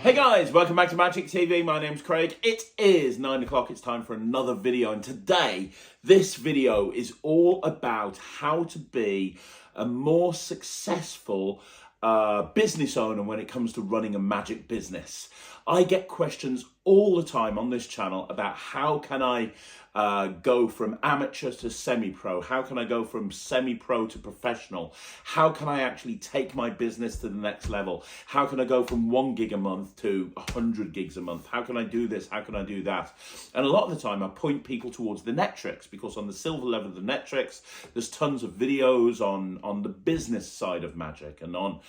Hey guys, welcome back to Magic TV. My name's Craig. It is 9 o'clock. It's time for another video. And today, this video is all about how to be a more successful business owner when it comes to running a magic business. I get questions all the time on this channel about how can I go from amateur to semi-pro? How can I go from semi-pro to professional? How can I actually take my business to the next level? How can I go from 1 gig a month to 100 gigs a month? How can I do this? How can I do that? And a lot of the time I point people towards the metrics, because on the silver level of the metrics, there's tons of videos on the business side of magic and on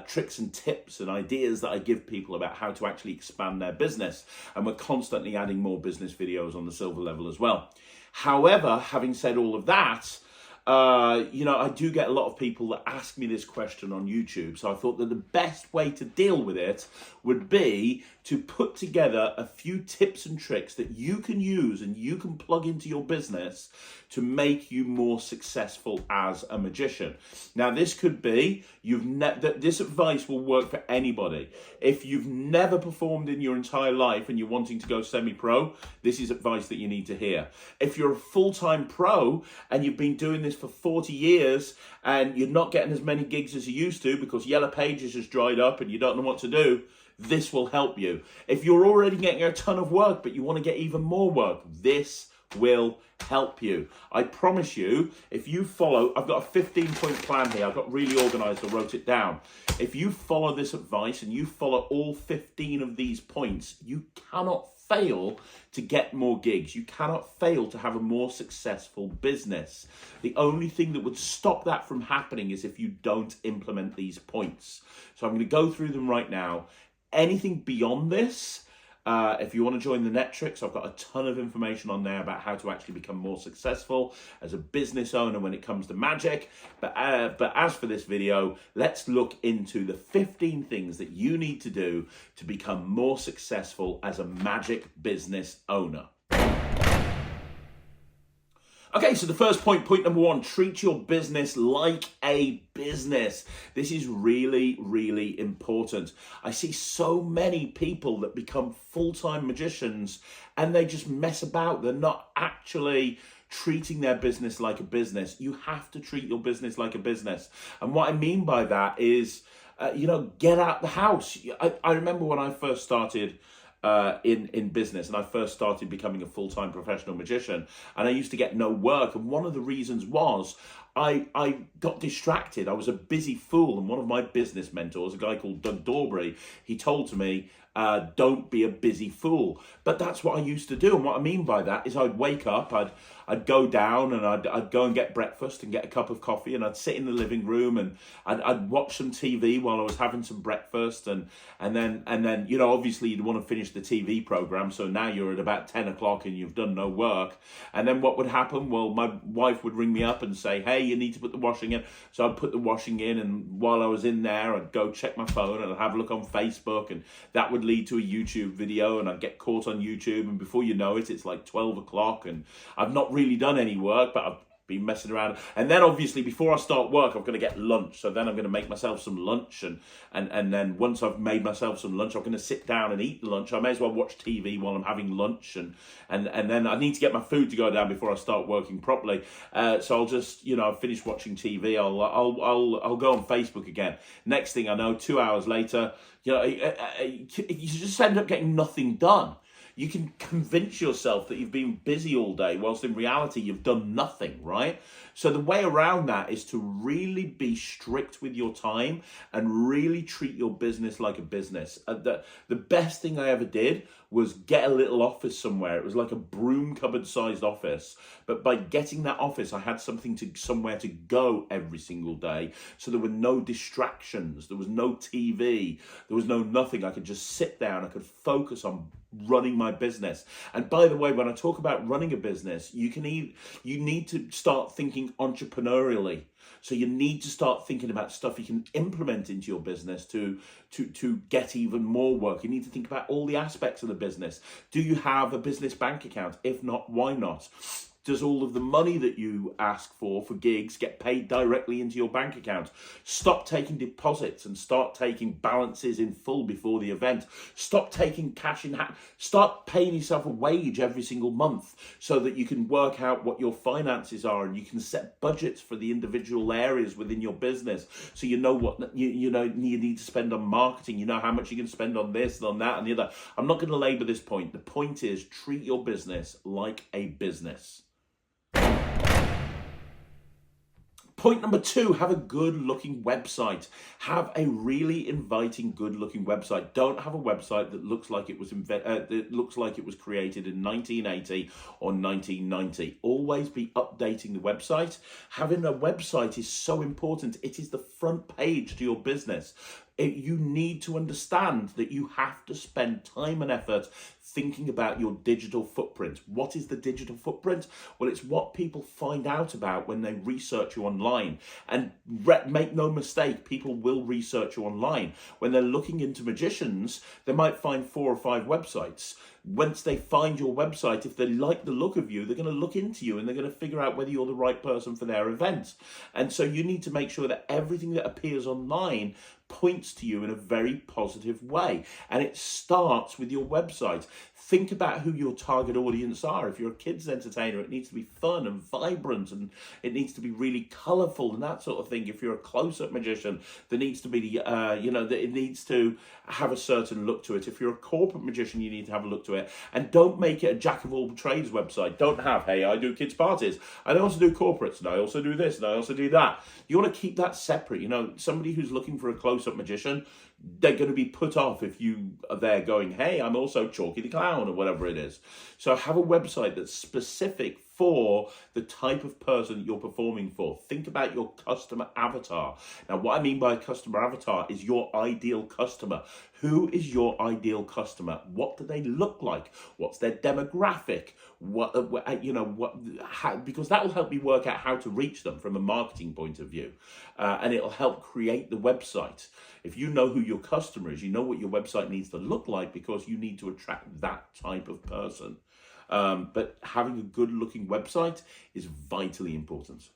tricks and tips and ideas that I give people about how to actually expand their business. And we're constantly adding more business videos on the silver level as well. However, having said all of that, I do get a lot of people that ask me this question on YouTube. So I thought that the best way to deal with it would be to put together a few tips and tricks that you can use and you can plug into your business to make you more successful as a magician. Now, this could be, this advice will work for anybody. If you've never performed in your entire life and you're wanting to go semi-pro, this is advice that you need to hear. If you're a full-time pro and you've been doing this for 40 years and you're not getting as many gigs as you used to because Yellow Pages has dried up and you don't know what to do, this will help you. If you're already getting a ton of work but you want to get even more work, this will help you. I promise you, if you follow, I've got a 15-point plan here. I've got really organized. I wrote it down. If you follow this advice and you follow all 15 of these points, you cannot fail to get more gigs. You cannot fail to have a more successful business. The only thing that would stop that from happening is if you don't implement these points. So I'm going to go through them right now. Anything beyond this, if you want to join the Netrix, I've got a ton of information on there about how to actually become more successful as a business owner when it comes to magic. But as for this video, let's look into the 15 things that you need to do to become more successful as a magic business owner. Okay, so the first point number one, treat your business like a business. This is really, really important. I see so many people that become full-time magicians and they just mess about. They're not actually treating their business like a business. You have to treat your business like a business. And what I mean by that is, get out the house. I remember when I first started in business and I first started becoming a full-time professional magician, and I used to get no work, and one of the reasons was I got distracted. I was a busy fool, and one of my business mentors, a guy called Doug Dorbury, he told to me, don't be a busy fool. But that's what I used to do. And what I mean by that is I'd wake up, I'd go down and I'd go and get breakfast and get a cup of coffee, and I'd sit in the living room and I'd watch some TV while I was having some breakfast, and then obviously you'd want to finish the TV program, so now you're at about 10 o'clock and you've done no work. And then what would happen? Well, my wife would ring me up and say, hey, you need to put the washing in. So I'd put the washing in, and while I was in there, I'd go check my phone and I'd have a look on Facebook, and that would lead to a YouTube video, and I'd get caught on YouTube, and before you know it, it's like 12 o'clock and I've not really done any work, but I've been messing around. And then obviously before I start work, I'm going to get lunch. So then I'm going to make myself some lunch, and then once I've made myself some lunch, I'm going to sit down and eat lunch. I may as well watch TV while I'm having lunch, and then I need to get my food to go down before I start working properly. So I'll just, I've finished watching TV. I'll go on Facebook again. Next thing I know, 2 hours later, you just end up getting nothing done. You can convince yourself that you've been busy all day, whilst in reality you've done nothing, right? So the way around that is to really be strict with your time and really treat your business like a business. The best thing I ever did was get a little office somewhere. It was like a broom cupboard sized office. But by getting that office, I had somewhere to go every single day. So there were no distractions. There was no TV. There was no nothing. I could just sit down. I could focus on running my business. And by the way, when I talk about running a business, you need to start thinking entrepreneurially. So you need to start thinking about stuff you can implement into your business to get even more work. You need to think about all the aspects of the business. Do you have a business bank account? If not, why not? Does all of the money that you ask for gigs get paid directly into your bank account? Stop taking deposits and start taking balances in full before the event. Stop taking cash in hand. Start paying yourself a wage every single month so that you can work out what your finances are, and you can set budgets for the individual areas within your business, so you know what you need to spend on marketing. You know how much you can spend on this and on that and the other. I'm not going to labor this point. The point is, treat your business like a business. Point number 2, have a good looking website. Have a really inviting, good looking website. Don't have a website that looks like it was created in 1980 or 1990. Always be updating the website. Having a website is so important. It is the front page to your business. You need to understand that you have to spend time and effort thinking about your digital footprint. What is the digital footprint? Well, it's what people find out about when they research you online. And make no mistake, people will research you online. When they're looking into magicians, they might find 4 or 5 websites. Once they find your website, if they like the look of you, they're going to look into you and they're going to figure out whether you're the right person for their event. And so you need to make sure that everything that appears online points to you in a very positive way. And it starts with your website. Think about who your target audience are. If you're a kids entertainer, it needs to be fun and vibrant, and it needs to be really colorful and that sort of thing. If you're a close-up magician, there needs to be, it needs to have a certain look to it. If you're a corporate magician, you need to have a look to it. And don't make it a jack of all trades website. Don't have, hey, I do kids parties, I also do corporates, and I also do this, and I also do that. You want to keep that separate. Somebody who's looking for a close-up magician, they're going to be put off if you are there going, hey, I'm also Chalky the Clown, or whatever it is. So have a website that's specific for the type of person that you're performing for. Think about your customer avatar. Now, what I mean by customer avatar is your ideal customer. Who is your ideal customer? What do they look like? What's their demographic? Because that will help you work out how to reach them from a marketing point of view, and it'll help create the website. If you know who your customer is, you know what your website needs to look like, because you need to attract that type of person. But having a good looking website is vitally important.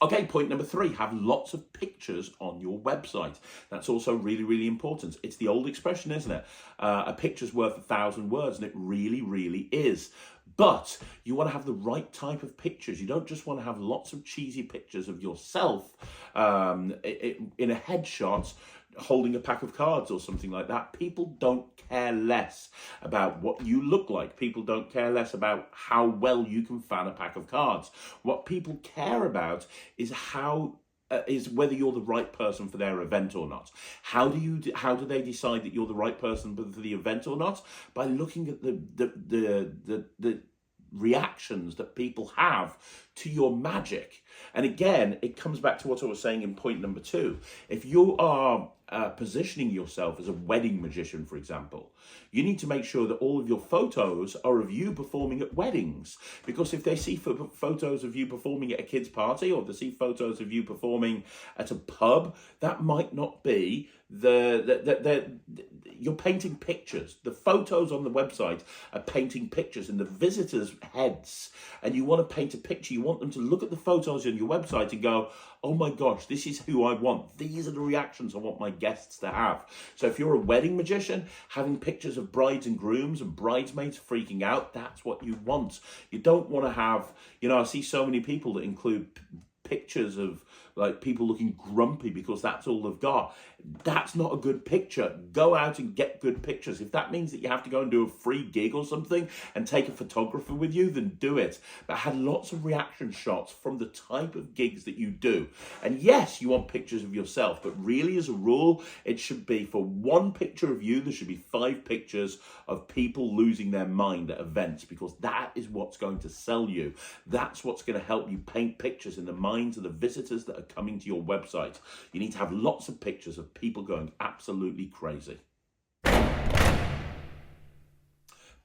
Okay, point number 3, have lots of pictures on your website. That's also really, really important. It's the old expression, isn't it? A picture's worth 1,000 words, and it really, really is. But you want to have the right type of pictures. You don't just want to have lots of cheesy pictures of yourself in a headshot holding a pack of cards or something like that. People don't care less about what you look like. People don't care less about how well you can fan a pack of cards. What people care about is is whether you're the right person for their event or not. How do they decide that you're the right person for the event or not? By looking at the reactions that people have to your magic. And again, it comes back to what I was saying in point number 2. If you are positioning yourself as a wedding magician, for example, you need to make sure that all of your photos are of you performing at weddings. Because if they see photos of you performing at a kid's party, or they see photos of you performing at a pub, that might not be you're painting pictures. The photos on the website are painting pictures in the visitors' heads, and you want to paint a picture. You want them to look at the photos on your website and go, oh my gosh, this is who I want. These are the reactions I want my guests to have. So if you're a wedding magician, having pictures of brides and grooms and bridesmaids freaking out, that's what you want. You don't want to have, I see so many people that include pictures of like people looking grumpy because that's all they've got. That's not a good picture. Go out and get good pictures. If that means that you have to go and do a free gig or something and take a photographer with you, then do it. But have lots of reaction shots from the type of gigs that you do. And yes, you want pictures of yourself, but really as a rule, it should be for one picture of you, there should be 5 pictures of people losing their mind at events, because that is what's going to sell you. That's what's going to help you paint pictures in the minds of the visitors that are coming to your website. You need to have lots of pictures of people going absolutely crazy.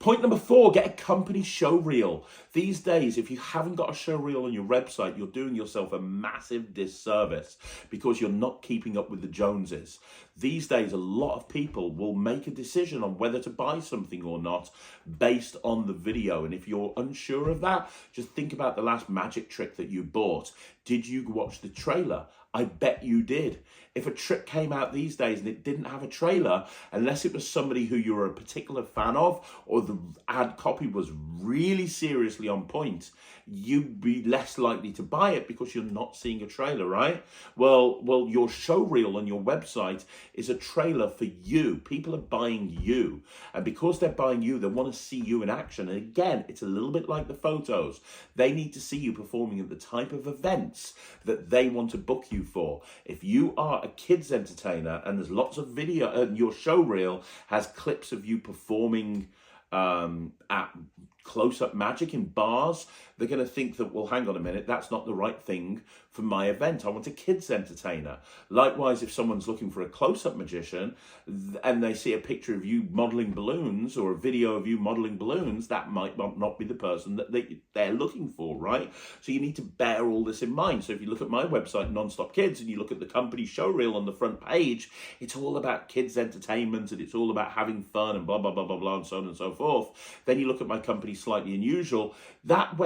Point number 4, get a company show reel. These days, if you haven't got a show reel on your website, you're doing yourself a massive disservice because you're not keeping up with the Joneses. These days, a lot of people will make a decision on whether to buy something or not based on the video. And if you're unsure of that, just think about the last magic trick that you bought. Did you watch the trailer? I bet you did. If a trick came out these days and it didn't have a trailer, unless it was somebody who you were a particular fan of, or the ad copy was really seriously on point, you'd be less likely to buy it because you're not seeing a trailer, right? Well, your show reel on your website is a trailer for you. People are buying you. And because they're buying you, they want to see you in action. And again, it's a little bit like the photos. They need to see you performing at the type of events that they want to book you for. If you are a kids entertainer and there's lots of video and your show reel has clips of you performing at close-up magic in bars, they're going to think that, well, hang on a minute, that's not the right thing for my event. I want a kids entertainer. Likewise, if someone's looking for a close-up magician and they see a picture of you modeling balloons or a video of you modeling balloons, that might not be the person that they're looking for, right? So you need to bear all this in mind. So if you look at my website, Nonstop Kids, and you look at the company show reel on the front page, it's all about kids entertainment and it's all about having fun and blah, blah, blah, blah, blah, and so on and so forth. Then you look at my company Slightly Unusual, that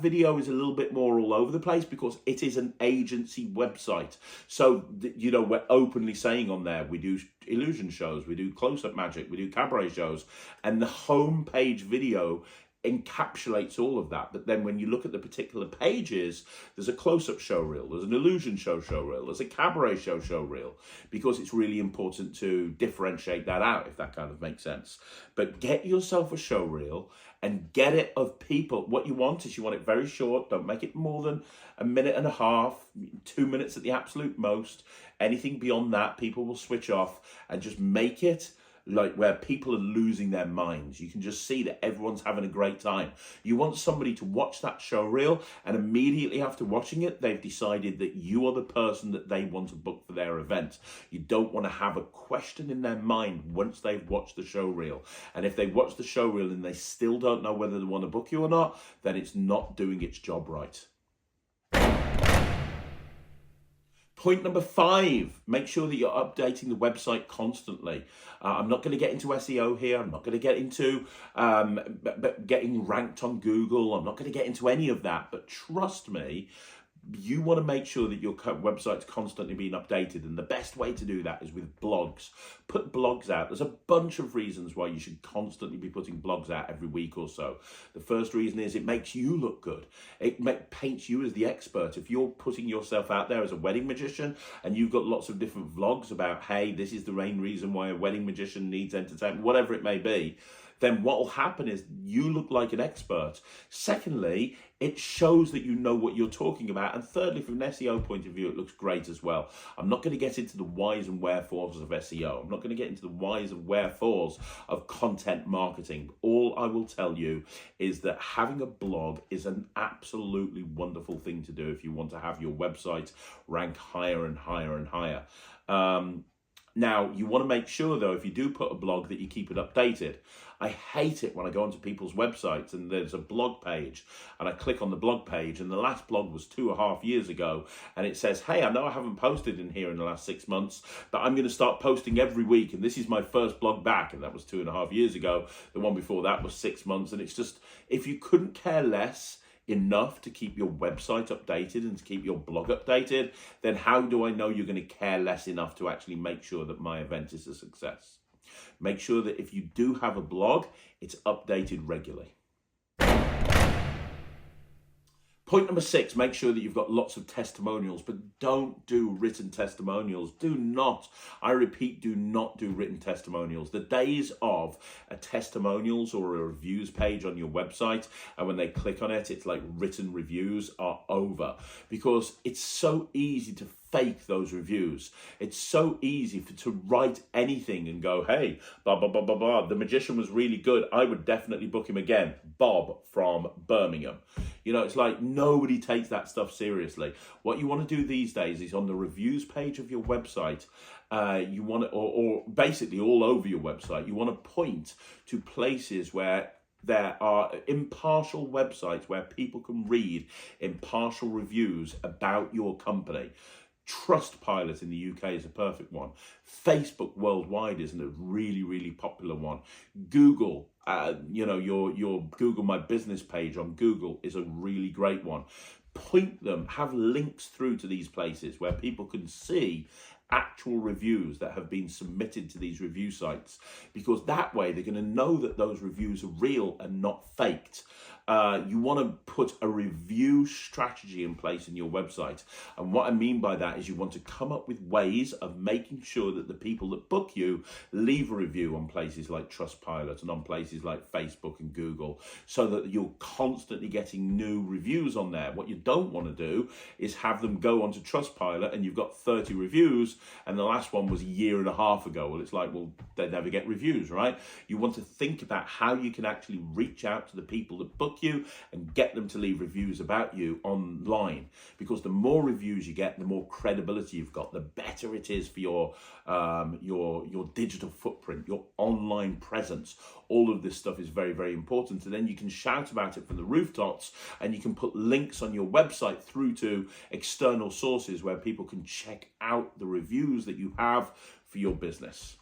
video is a little bit more all over the place because it is an agency website. So, we're openly saying on there, we do illusion shows, we do close-up magic, we do cabaret shows, and the homepage video encapsulates all of that. But then when you look at the particular pages, there's a close-up show reel, there's an illusion show reel, there's a cabaret show reel, because it's really important to differentiate that out, if that kind of makes sense. But get yourself a show reel and get it of people. What you want is you want it very short. Don't make it more than a minute and a half, 2 minutes at the absolute most. Anything beyond that, people will switch off, and just make it like where people are losing their minds. You can just see that everyone's having a great time. You want somebody to watch that show reel, and immediately after watching it, they've decided that you are the person that they want to book for their event. You don't want to have a question in their mind once they've watched the show reel. And if they watch the show reel and they still don't know whether they want to book you or not, then it's not doing its job right. Point number 5, make sure that you're updating the website constantly. I'm not going to get into SEO here. I'm not going to get into getting ranked on Google. I'm not going to get into any of that. But trust me, you want to make sure that your website's constantly being updated. And the best way to do that is with blogs. Put blogs out. There's a bunch of reasons why you should constantly be putting blogs out every week or so. The first reason is it makes you look good. It paints you as the expert. If you're putting yourself out there as a wedding magician and you've got lots of different vlogs about, hey, this is the main reason why a wedding magician needs entertainment, whatever it may be, then what will happen is you look like an expert. Secondly, it shows that you know what you're talking about. And thirdly, from an SEO point of view, it looks great as well. I'm not going to get into the whys and wherefores of SEO. I'm not going to get into the whys and wherefores of content marketing. All I will tell you is that having a blog is an absolutely wonderful thing to do if you want to have your website rank higher and higher and higher. Now, you want to make sure, though, if you do put a blog, that you keep it updated. I hate it when I go onto people's websites and there's a blog page and I click on the blog page and the last blog was 2.5 years ago and it says, hey, I know I haven't posted in here in the last 6 months, but I'm going to start posting every week and this is my first blog back, and that was 2.5 years ago. The one before that was 6 months. And it's just, if you couldn't care less enough to keep your website updated and to keep your blog updated, then how do I know you're going to care less enough to actually make sure that my event is a success? Make sure that if you do have a blog, it's updated regularly. Point number 6, make sure that you've got lots of testimonials, but don't do written testimonials. Do not, I repeat, do not do written testimonials. The days of a testimonials or a reviews page on your website, and when they click on it, it's like written reviews, are over, because it's so easy to fake those reviews. It's so easy to write anything and go, hey, blah, blah, blah, blah, blah. The magician was really good. I would definitely book him again. Bob from Birmingham. You know, it's like nobody takes that stuff seriously. What you want to do these days is on the reviews page of your website, you want to, or basically all over your website, you want to point to places where there are impartial websites where people can read impartial reviews about your company. Trustpilot in the UK is a perfect one. Facebook worldwide is a really, really popular one. Google, your Google My Business page on Google is a really great one. Point them, have links through to these places where people can see actual reviews that have been submitted to these review sites, because that way they're going to know that those reviews are real and not faked. You want to put a review strategy in place in your website. And what I mean by that is you want to come up with ways of making sure that the people that book you leave a review on places like Trustpilot and on places like Facebook and Google, so that you're constantly getting new reviews on there. What you don't want to do is have them go onto Trustpilot and you've got 30 reviews and the last one was a year and a half ago. Well, it's like, well, they never get reviews, right? You want to think about how you can actually reach out to the people that book you and get them to leave reviews about you online, because the more reviews you get, the more credibility you've got, the better it is for your digital footprint, your online presence. All of this stuff is very, very important, and then you can shout about it from the rooftops, and you can put links on your website through to external sources where people can check out the reviews that you have for your business.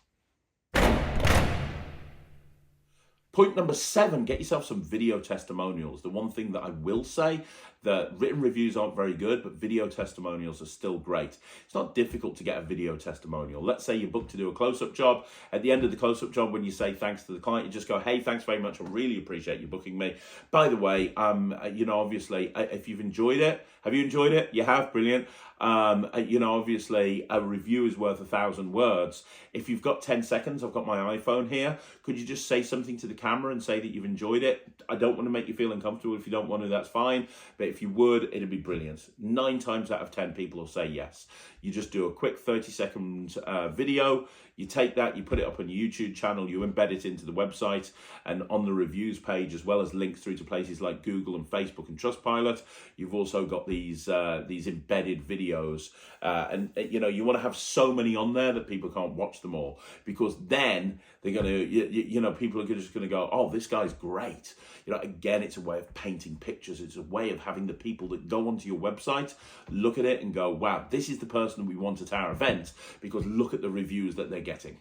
Point number 7, get yourself some video testimonials. The one thing that I will say, that written reviews aren't very good, but video testimonials are still great. It's not difficult to get a video testimonial. Let's say you're booked to do a close-up job. At the end of the close-up job, when you say thanks to the client, you just go, hey, thanks very much. I really appreciate you booking me. By the way, obviously, if you've enjoyed it, have you enjoyed it? You have? Brilliant. Obviously, a review is worth 1,000 words. If you've got 10 seconds, I've got my iPhone here. Could you just say something to the camera and say that you've enjoyed it? I don't want to make you feel uncomfortable. If you don't want to, that's fine. But if you would, it'd be brilliant. 9 times out of 10 people will say yes. You just do a quick 30-second video. You take that, you put it up on your YouTube channel, you embed it into the website, and on the reviews page, as well as links through to places like Google and Facebook and Trustpilot, you've also got these embedded videos. You want to have so many on there that people can't watch them all, because then they're going to, people are just going to go, oh, this guy's great. Again, it's a way of painting pictures. It's a way of having the people that go onto your website look at it and go, wow, this is the person we want at our event, because look at the reviews that they're getting.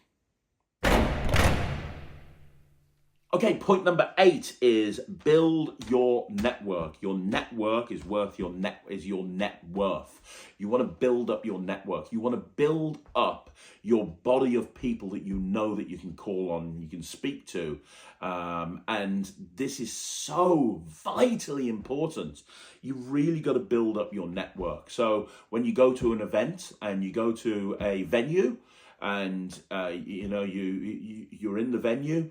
Okay, point number 8 is build your network. Your network is your net worth. You want to build up your network. You want to build up your body of people that you know that you can call on, you can speak to. And this is so vitally important. You really got to build up your network. So when you go to an event and you go to a venue and you're in the venue,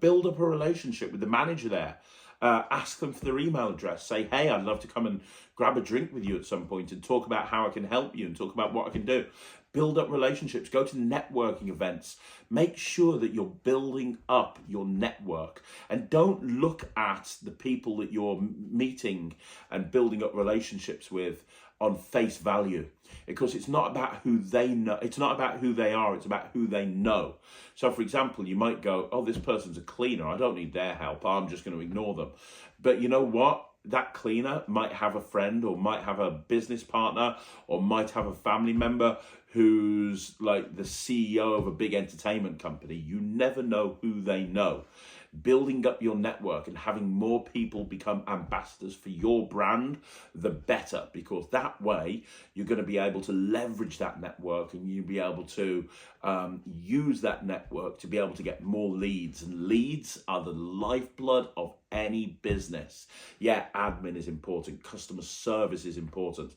build up a relationship with the manager there. Ask them for their email address. Say, hey, I'd love to come and grab a drink with you at some point and talk about how I can help you and talk about what I can do. Build up relationships. Go to networking events. Make sure that you're building up your network. And don't look at the people that you're meeting and building up relationships with on face value, because it's not about who they know. It's not about who they are. It's about who they know. So, for example, you might go, oh, this person's a cleaner. I don't need their help. I'm just going to ignore them. But you know what? That cleaner might have a friend or might have a business partner or might have a family member who's like the CEO of a big entertainment company. You never know who they know. Building up your network and having more people become ambassadors for your brand, the better, because that way you're going to be able to leverage that network and you'll be able to use that network to be able to get more leads. And leads are the lifeblood of any business. Yeah, admin is important. Customer service is important.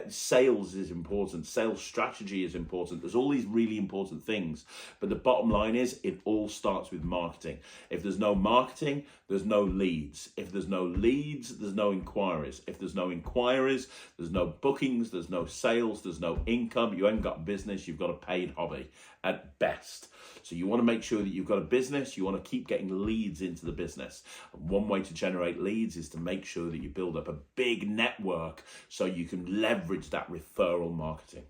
Sales is important. Sales strategy is important. There's all these really important things. But the bottom line is it all starts with marketing. If there's no marketing, there's no leads. If there's no leads, there's no inquiries. If there's no inquiries, there's no bookings, there's no sales, there's no income. You ain't got a business, you've got a paid hobby at best. So you want to make sure that you've got a business, you want to keep getting leads into the business. And one way to generate leads is to make sure that you build up a big network so you can leverage that referral marketing.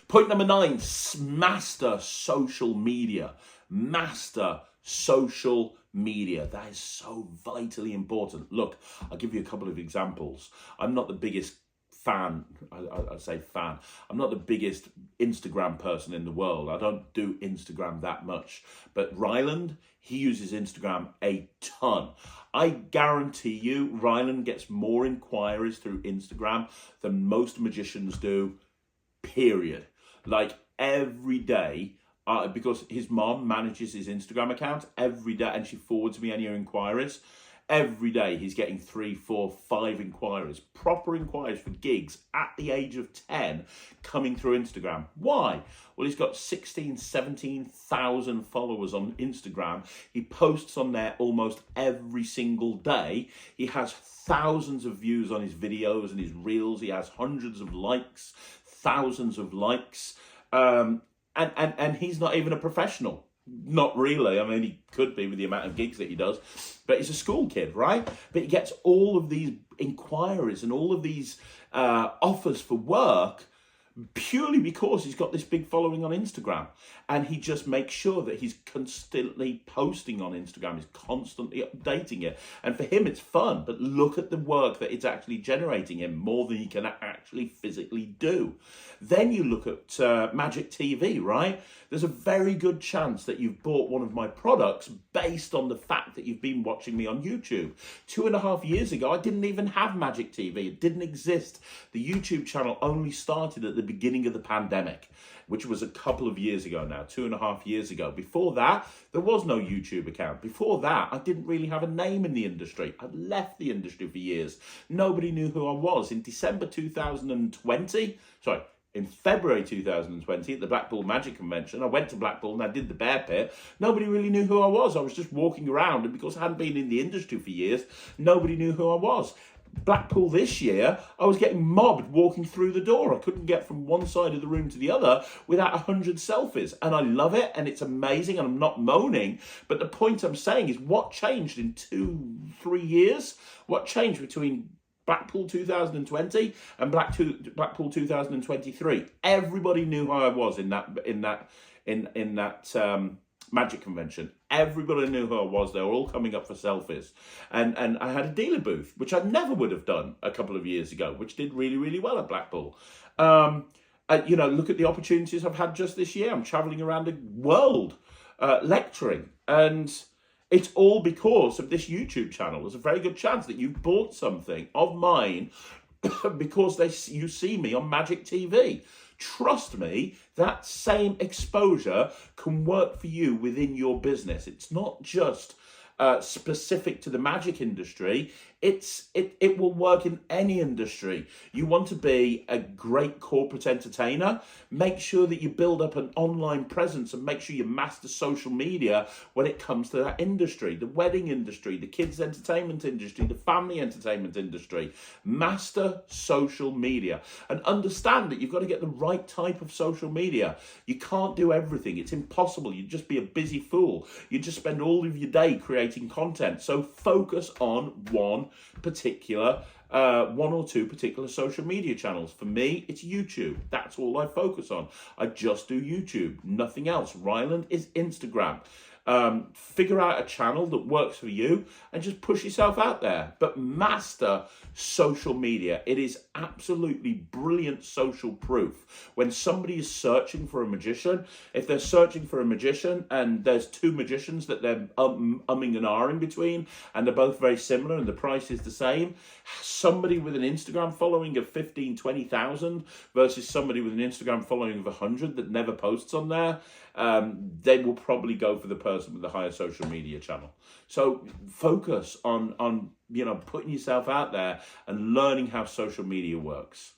Point number 9, master social media. Master social media. That is so vitally important. Look, I'll give you a couple of examples. I'm not the biggest fan, I say fan, I'm not the biggest Instagram person in the world. I don't do Instagram that much. But Ryland, he uses Instagram a ton. I guarantee you, Ryland gets more inquiries through Instagram than most magicians do, period. Like every day, because his mom manages his Instagram account every day and she forwards me any inquiries. Every day he's getting 3, 4, 5 inquiries, proper inquiries for gigs at the age of 10 coming through Instagram. Why? Well, he's got 16, 17,000 followers on Instagram. He posts on there almost every single day. He has thousands of views on his videos and his reels. He has hundreds of likes, thousands of likes. And he's not even a professional. Not really. I mean, he could be with the amount of gigs that he does, but he's a school kid, right? But he gets all of these inquiries and all of these offers for work purely because he's got this big following on Instagram. And he just makes sure that he's constantly posting on Instagram, he's constantly updating it. And for him, it's fun, but look at the work that it's actually generating him more than he can actually physically do. Then you look at Magic TV, right? There's a very good chance that you've bought one of my products based on the fact that you've been watching me on YouTube. 2.5 years ago, I didn't even have Magic TV. It didn't exist. The YouTube channel only started at the beginning of the pandemic, which was a couple of years ago now, 2.5 years ago. Before that, there was no YouTube account. Before that, I didn't really have a name in the industry. I'd left the industry for years. Nobody knew who I was. In February 2020 at the Blackpool Magic Convention, I went to Blackpool and I did the bear pit. Nobody really knew who I was. I was just walking around, and because I hadn't been in the industry for years, nobody knew who I was. Blackpool this year, I was getting mobbed walking through the door. I couldn't get from one side of the room to the other without 100 selfies. And I love it, and it's amazing, and I'm not moaning. But the point I'm saying is, what changed in 2-3 years? What changed between Blackpool 2020 and Blackpool 2023? Everybody knew who I was in that Magic Convention. Everybody knew who I was. They were all coming up for selfies. And I had a dealer booth, which I never would have done a couple of years ago, which did really, really well at Blackpool. Look at the opportunities I've had just this year. I'm traveling around the world lecturing, and it's all because of this YouTube channel. There's a very good chance that you've bought something of mine because you see me on Magic TV. Trust me, that same exposure can work for you within your business. It's not just specific to the magic industry. It will work in any industry. You want to be a great corporate entertainer, make sure that you build up an online presence and make sure you master social media when it comes to that industry. The wedding industry, the kids entertainment industry, the family entertainment industry. Master social media and understand that you've got to get the right type of social media. You can't do everything. It's impossible. You'd just be a busy fool. You just spend all of your day creating content. So focus on one or two particular social media channels. For me, it's YouTube. That's all I focus on. I just do YouTube, nothing else. Ryland is Instagram. Figure out a channel that works for you and just push yourself out there. But master social media. It is absolutely brilliant social proof. When somebody is searching for a magician, if they're searching for a magician and there's two magicians that they're umming and ahhing between and they're both very similar and the price is the same, somebody with an Instagram following of 15, 20,000 versus somebody with an Instagram following of 100 that never posts on there, they will probably go for the person with the higher social media channel. So focus on putting yourself out there and learning how social media works.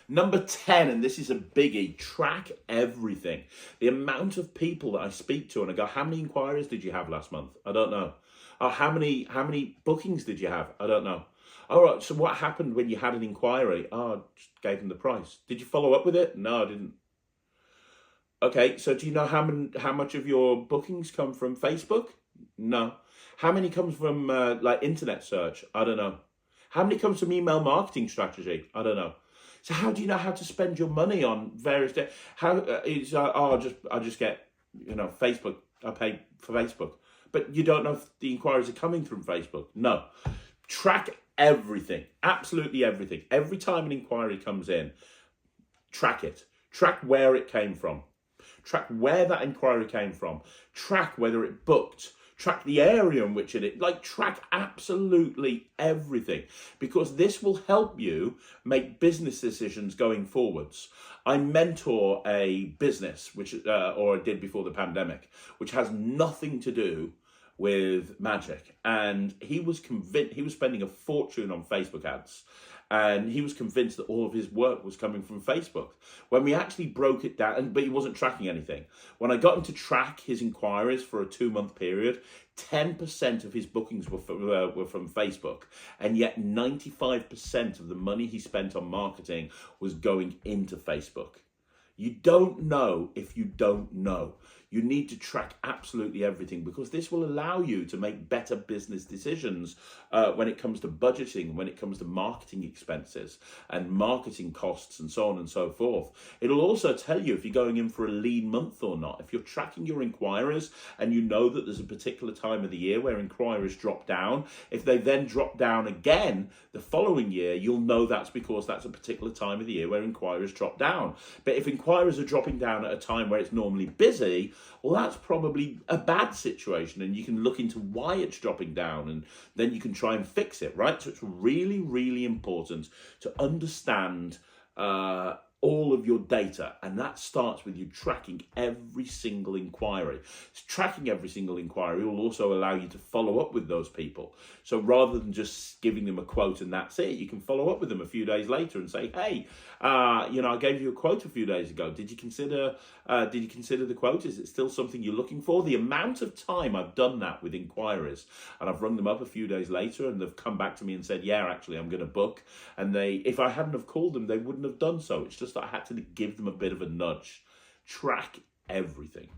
Number 10, and this is a biggie, track everything. The amount of people that I speak to and I go, how many inquiries did you have last month? I don't know. Oh, how many bookings did you have? I don't know. All right, so what happened when you had an inquiry? Oh, I just gave them the price. Did you follow up with it? No, I didn't. Okay, so do you know how much of your bookings come from Facebook? No. How many comes from internet search? I don't know. How many comes from email marketing strategy? I don't know. So how do you know how to spend your money on various days? How is I just get Facebook. I pay for Facebook, but you don't know if the inquiries are coming from Facebook. No, track everything, absolutely everything. Every time an inquiry comes in, track it. Track where it came from. Track where that inquiry came from. Track whether it booked. Track the area in which track absolutely everything, because this will help you make business decisions going forwards. I mentor a business, or I did before the pandemic, which has nothing to do with magic. And he was convinced, he was spending a fortune on Facebook ads. And he was convinced that all of his work was coming from Facebook. When we actually broke it down, but he wasn't tracking anything. When I got him to track his inquiries for a 2-month period, 10% of his bookings were from Facebook. And yet 95% of the money he spent on marketing was going into Facebook. You don't know if you don't know. You need to track absolutely everything, because this will allow you to make better business decisions when it comes to budgeting, when it comes to marketing expenses and marketing costs and so on and so forth. It'll also tell you if you're going in for a lean month or not. If you're tracking your inquiries and you know that there's a particular time of the year where inquiries drop down, if they then drop down again the following year, you'll know that's because that's a particular time of the year where inquiries drop down. But if inquiries are dropping down at a time where it's normally busy, well, that's probably a bad situation, and you can look into why it's dropping down, and then you can try and fix it, right? So it's really, really important to understand all of your data, and that starts with you tracking every single inquiry. Tracking every single inquiry will also allow you to follow up with those people. So rather than just giving them a quote and that's it, you can follow up with them a few days later and say, hey, I gave you a quote a few days ago. Did you consider the quote? Is it still something you're looking for? The amount of time I've done that with inquiries, and I've rung them up a few days later and they've come back to me and said, yeah, actually, I'm going to book. And if I hadn't have called them, they wouldn't have done so. It's just that I had to give them a bit of a nudge. Track everything.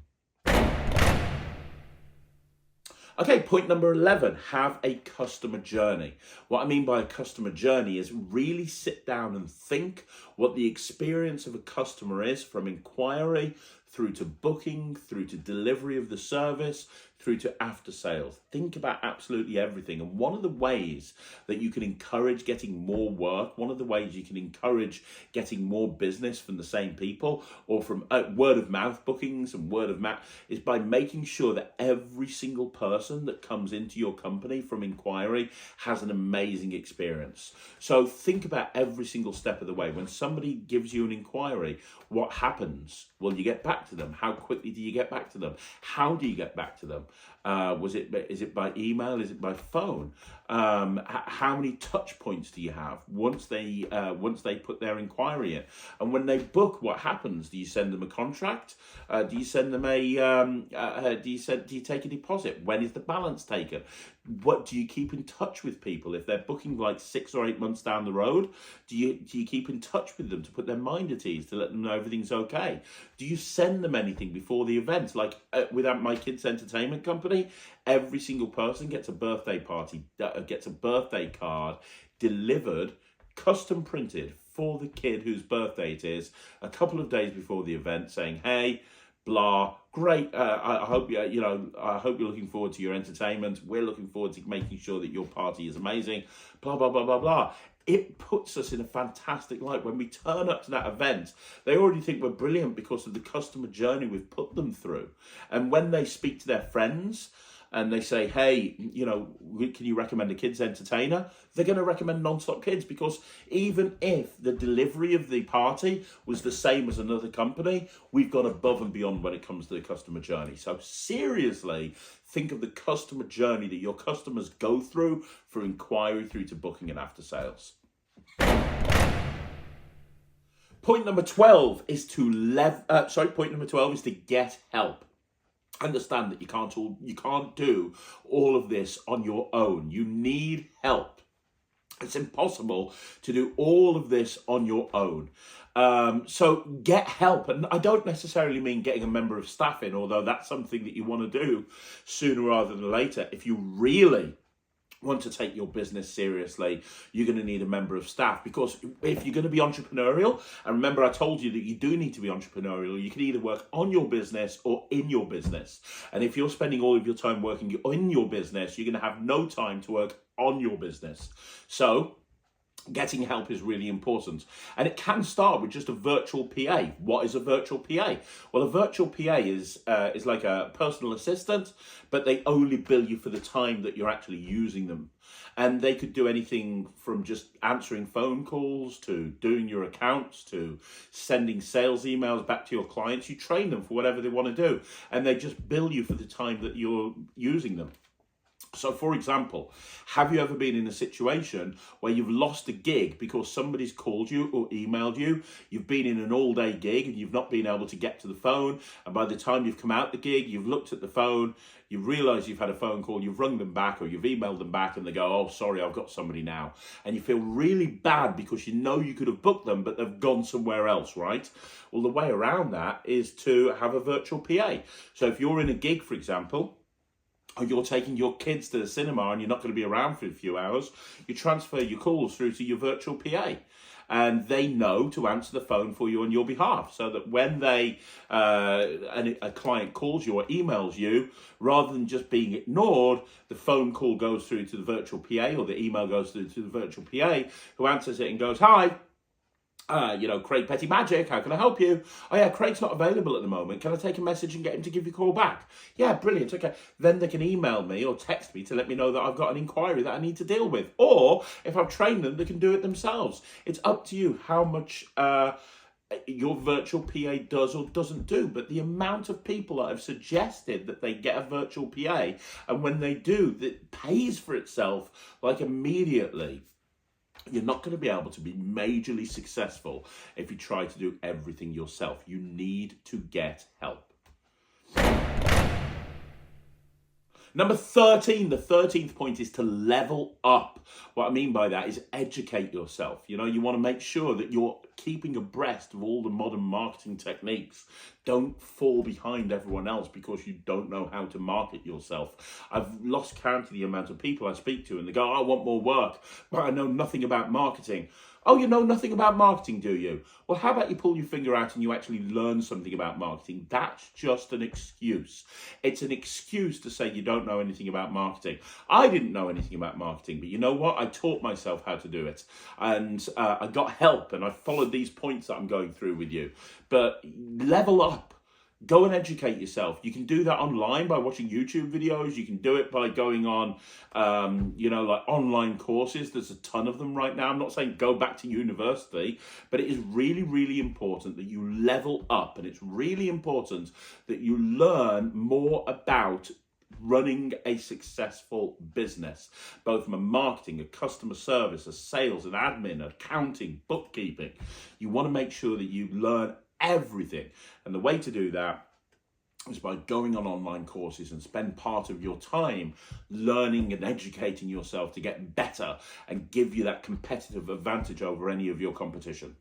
Okay, point number 11, have a customer journey. What I mean by a customer journey is really sit down and think what the experience of a customer is, from inquiry through to booking, through to delivery of the service, through to after sales. Think about absolutely everything. And one of the ways that you can encourage getting more work, one of the ways you can encourage getting more business from the same people, or from word of mouth bookings and word of mouth, is by making sure that every single person that comes into your company from inquiry has an amazing experience. So think about every single step of the way. When somebody gives you an inquiry, what happens? Well, you get back to them. How quickly do you get back to them? How do you get back to them? Is it by email? Is it by phone? How many touch points do you have once they put their inquiry in? And when they book, what happens? Do you send them a contract? Do you send them do you take a deposit? When is the balance taken? What do you keep in touch with people if they're booking like 6 or 8 months down the road? Do you keep in touch with them to put their mind at ease, to let them know everything's okay? Do you send them anything before the event? Like without my kids' entertainment company, every single person gets a birthday party, gets a birthday card delivered, custom printed for the kid whose birthday it is, a couple of days before the event, saying, hey, blah, great. I hope I hope you're looking forward to your entertainment. We're looking forward to making sure that your party is amazing. Blah blah blah blah blah. It puts us in a fantastic light. When we turn up to that event, they already think we're brilliant because of the customer journey we've put them through. And when they speak to their friends and they say, hey, can you recommend a kids entertainer? They're going to recommend Non-Stop Kids, because even if the delivery of the party was the same as another company, we've gone above and beyond when it comes to the customer journey. So seriously, think of the customer journey that your customers go through, for inquiry through to booking and after sales. Point number 12 is to get help. Understand that you can't do all of this on your own. You need help. It's impossible to do all of this on your own. So get help. And I don't necessarily mean getting a member of staff in, although that's something that you want to do sooner rather than later. If you really want to take your business seriously, you're going to need a member of staff, because if you're going to be entrepreneurial, and remember I told you that you do need to be entrepreneurial, you can either work on your business or in your business. And if you're spending all of your time working in your business, you're going to have no time to work on your business. So getting help is really important, and it can start with just a virtual PA. What is a virtual PA? Well, a virtual PA is like a personal assistant, but they only bill you for the time that you're actually using them. And they could do anything from just answering phone calls to doing your accounts to sending sales emails back to your clients. You train them for whatever they want to do, and they just bill you for the time that you're using them. So, for example, have you ever been in a situation where you've lost a gig because somebody's called you or emailed you? You've been in an all-day gig and you've not been able to get to the phone. And by the time you've come out the gig, you've looked at the phone, you've realised you've had a phone call, you've rung them back or you've emailed them back, and they go, oh, sorry, I've got somebody now. And you feel really bad because you know you could have booked them, but they've gone somewhere else, right? Well, the way around that is to have a virtual PA. So if you're in a gig, for example, or you're taking your kids to the cinema and you're not going to be around for a few hours, you transfer your calls through to your virtual PA. And they know to answer the phone for you on your behalf, so that when a client calls you or emails you, rather than just being ignored, the phone call goes through to the virtual PA, or the email goes through to the virtual PA, who answers it and goes, hi, Craig Petty Magic, how can I help you? Oh yeah, Craig's not available at the moment. Can I take a message and get him to give you a call back? Yeah, brilliant, okay. Then they can email me or text me to let me know that I've got an inquiry that I need to deal with. Or if I've trained them, they can do it themselves. It's up to you how much your virtual PA does or doesn't do. But the amount of people that have suggested that they get a virtual PA, and when they do, it pays for itself like immediately. You're not going to be able to be majorly successful if you try to do everything yourself. You need to get help. Number 13, the 13th point is to level up. What I mean by that is educate yourself. You want to make sure that you're keeping abreast of all the modern marketing techniques. Don't fall behind everyone else because you don't know how to market yourself. I've lost count of the amount of people I speak to and they go, I want more work, but I know nothing about marketing. Oh, you know nothing about marketing, do you? Well, how about you pull your finger out and you actually learn something about marketing? That's just an excuse. It's an excuse to say you don't know anything about marketing. I didn't know anything about marketing, but you know what? I taught myself how to do it. And I got help and I followed these points that I'm going through with you. But level up. Go and educate yourself. You can do that online by watching YouTube videos. You can do it by going on, like online courses. There's a ton of them right now. I'm not saying go back to university, but it is really, really important that you level up. And it's really important that you learn more about running a successful business, both from a marketing, a customer service, a sales, an admin, accounting, bookkeeping. You want to make sure that you learn everything. And the way to do that is by going on online courses and spend part of your time learning and educating yourself to get better and give you that competitive advantage over any of your competition.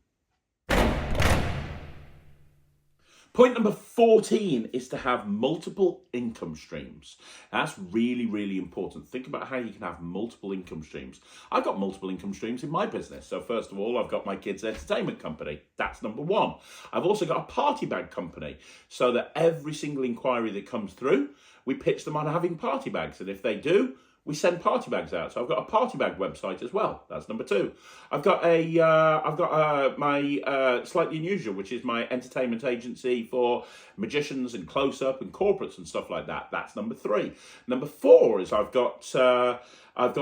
Point number 14 is to have multiple income streams. That's really, really important. Think about how you can have multiple income streams. I've got multiple income streams in my business. So first of all, I've got my kids' entertainment company. That's number one. I've also got a party bag company, so that every single inquiry that comes through, we pitch them on having party bags. And if they do, we send party bags out. So I've got a party bag website as well. That's number two. I've got my Slightly Unusual, which is my entertainment agency for magicians and close-up and corporates and stuff like that. That's number three. Number four is I've got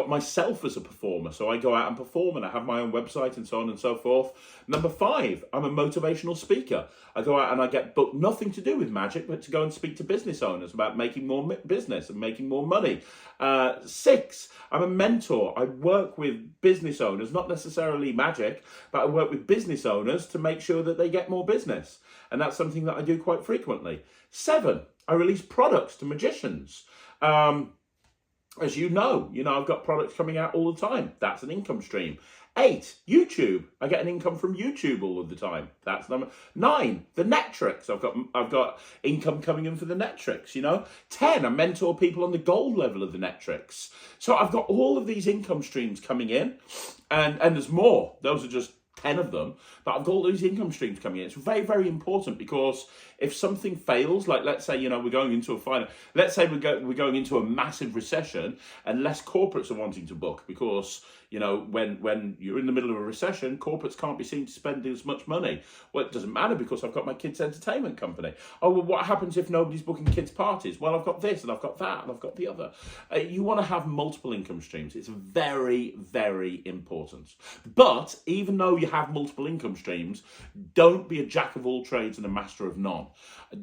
myself as a performer. So I go out and perform and I have my own website and so on and so forth. Number five, I'm a motivational speaker. I go out and I get booked, nothing to do with magic, but to go and speak to business owners about making more business and making more money. Six, I'm a mentor. I work with business owners, not necessarily magic, but I work with business owners to make sure that they get more business. And that's something that I do quite frequently. Seven, I release products to magicians. As you know, I've got products coming out all the time. That's an income stream. 8, YouTube. I get an income from YouTube all of the time. That's number 9. The Netrics. I've got income coming in for the Netrics. 10. I mentor people on the gold level of the Netrics. So I've got all of these income streams coming in, and there's more. Those are just 10 of them, but I've got all these income streams coming in. It's very, very important, because if something fails, like let's say, we're going into let's say we're going into a massive recession, and less corporates are wanting to book, because when you're in the middle of a recession, corporates can't be seen to spend as much money. Well, it doesn't matter, because I've got my kids' entertainment company. Oh, well, what happens if nobody's booking kids' parties? Well, I've got this, and I've got that, and I've got the other. You want to have multiple income streams. It's very, very important. But even though you have multiple income streams, don't be a jack of all trades and a master of none.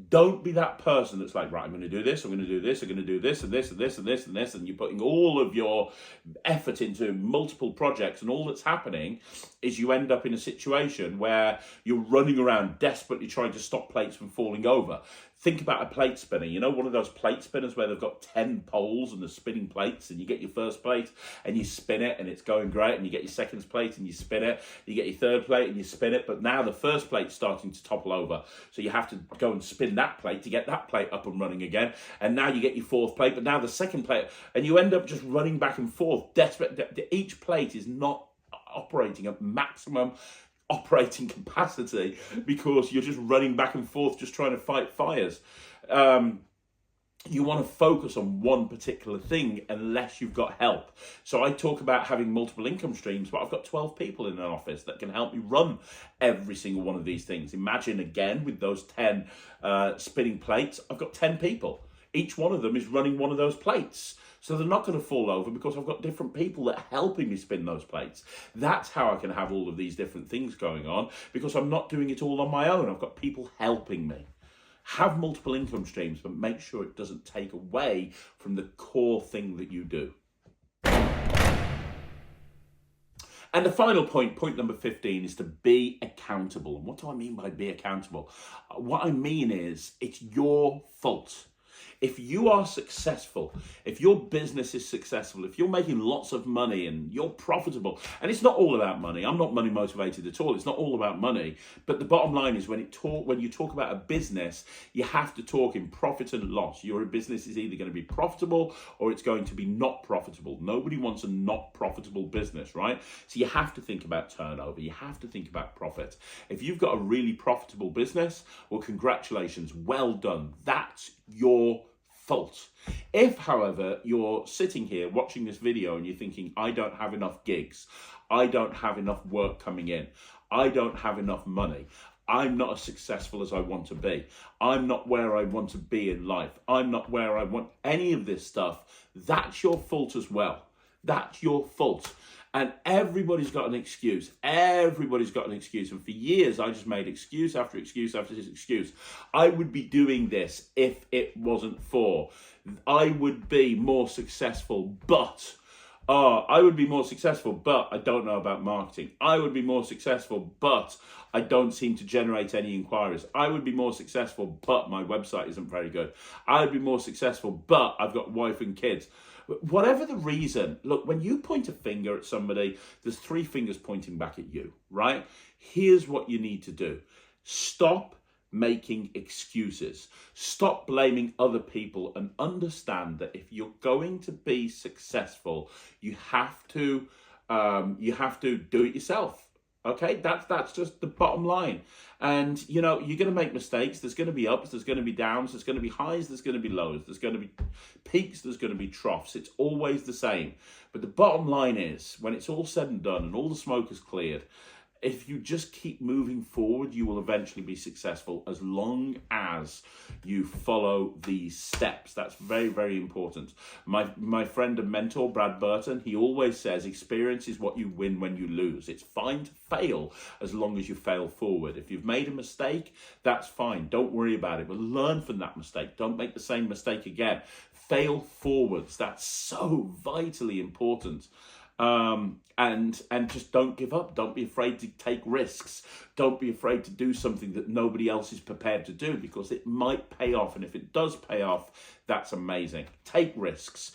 Don't be that person that's like, right, I'm going to do this, I'm going to do this, I'm going to do this, and this, and this, and this, and this, and you're putting all of your effort into multiple projects, and all that's happening is you end up in a situation where you're running around desperately trying to stop plates from falling over. Think about a plate spinner, one of those plate spinners where they've got 10 poles and they're spinning plates, and you get your first plate and you spin it and it's going great, and you get your second plate and you spin it, you get your third plate and you spin it, but now the first plate's starting to topple over, so you have to go and spin that plate to get that plate up and running again, and now you get your fourth plate, but now the second plate, and you end up just running back and forth, desperate. Each plate is not operating at maximum operating capacity, because you're just running back and forth just trying to fight fires. You want to focus on one particular thing unless you've got help. So I talk about having multiple income streams, but I've got 12 people in an office that can help me run every single one of these things. Imagine again, with those 10 spinning plates, I've got 10 people. Each one of them is running one of those plates. So they're not going to fall over, because I've got different people that are helping me spin those plates. That's how I can have all of these different things going on, because I'm not doing it all on my own. I've got people helping me. Have multiple income streams, but make sure it doesn't take away from the core thing that you do. And the final point number 15, is to be accountable. And what do I mean by be accountable? What I mean is, it's your fault. If you are successful, if your business is successful, if you're making lots of money and you're profitable, and it's not all about money. I'm not money motivated at all. It's not all about money. But the bottom line is, when you talk about a business, you have to talk in profit and loss. Your business is either going to be profitable or it's going to be not profitable. Nobody wants a not profitable business, right? So you have to think about turnover. You have to think about profit. If you've got a really profitable business, well, congratulations. Well done. That's your fault. If, however, you're sitting here watching this video and you're thinking, I don't have enough gigs, I don't have enough work coming in, I don't have enough money, I'm not as successful as I want to be, I'm not where I want to be in life, I'm not where I want any of this stuff, that's your fault as well. That's your fault. And everybody's got an excuse. Everybody's got an excuse. And for years, I just made excuse after excuse after excuse. I would be doing this if it wasn't for. I would be more successful, but... I would be more successful, but I don't know about marketing. I would be more successful, but I don't seem to generate any inquiries. I would be more successful, but my website isn't very good. I would be more successful, but I've got wife and kids. Whatever the reason, look, when you point a finger at somebody, there's 3 fingers pointing back at you, right? Here's what you need to do. Stop making excuses. Stop blaming other people, and understand that if you're going to be successful, you have to do it yourself. Okay, that's just the bottom line. And you're going to make mistakes. There's going to be ups, there's going to be downs, there's going to be highs, there's going to be lows, there's going to be peaks, there's going to be troughs. It's always the same. But the bottom line is, when it's all said and done and all the smoke is cleared, if you just keep moving forward, you will eventually be successful, as long as you follow these steps. That's very, very important. My friend and mentor, Brad Burton, he always says, experience is what you win when you lose. It's fine to fail as long as you fail forward. If you've made a mistake, that's fine. Don't worry about it, but learn from that mistake. Don't make the same mistake again. Fail forwards. That's so vitally important. And just don't give up. Don't be afraid to take risks. Don't be afraid to do something that nobody else is prepared to do, because it might pay off. And if it does pay off, that's amazing. Take risks.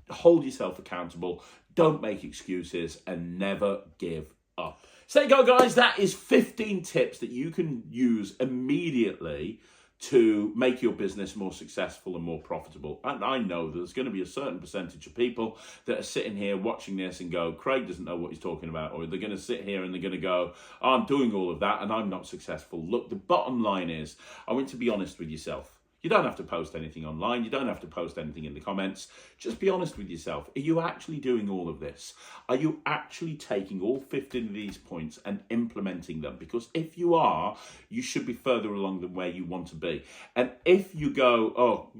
Hold yourself accountable. Don't make excuses, and never give up. So there you go, guys. That is 15 tips that you can use immediately to make your business more successful and more profitable. And I know there's going to be a certain percentage of people that are sitting here watching this and go, Craig doesn't know what he's talking about. Or they're going to sit here and they're going to go, oh, I'm doing all of that and I'm not successful. Look, the bottom line is, I want you to be honest with yourself. You don't have to post anything online. You don't have to post anything in the comments. Just be honest with yourself. Are you actually doing all of this? Are you actually taking all 15 of these points and implementing them? Because if you are, you should be further along than where you want to be. And if you go, oh,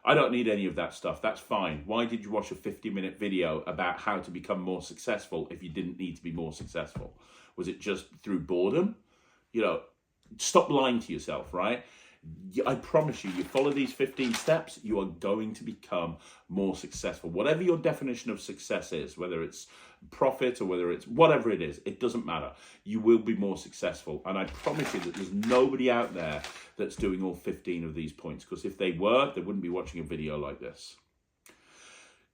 I don't need any of that stuff, that's fine. Why did you watch a 50-minute video about how to become more successful if you didn't need to be more successful? Was it just through boredom? Stop lying to yourself, right? I promise you follow these 15 steps, you are going to become more successful. Whatever your definition of success is, whether it's profit or whether it's whatever it is, it doesn't matter. You will be more successful. And I promise you that there's nobody out there that's doing all 15 of these points, because if they were, they wouldn't be watching a video like this.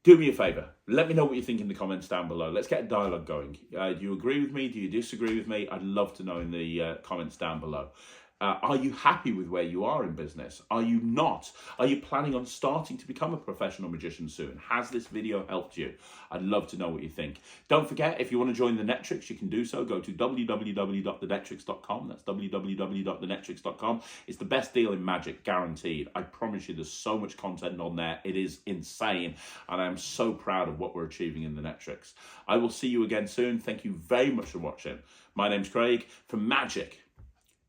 Do me a favor. Let me know what you think in the comments down below. Let's get a dialogue going. Do you agree with me? Do you disagree with me? I'd love to know in the comments down below. Are you happy with where you are in business? Are you not? Are you planning on starting to become a professional magician soon? Has this video helped you? I'd love to know what you think. Don't forget, if you want to join the Netrix, you can do so. Go to www.thenetrix.com. That's www.thenetrix.com. It's the best deal in magic, guaranteed. I promise you there's so much content on there. It is insane. And I'm so proud of what we're achieving in the Netrix. I will see you again soon. Thank you very much for watching. My name's Craig from Magic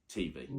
TV.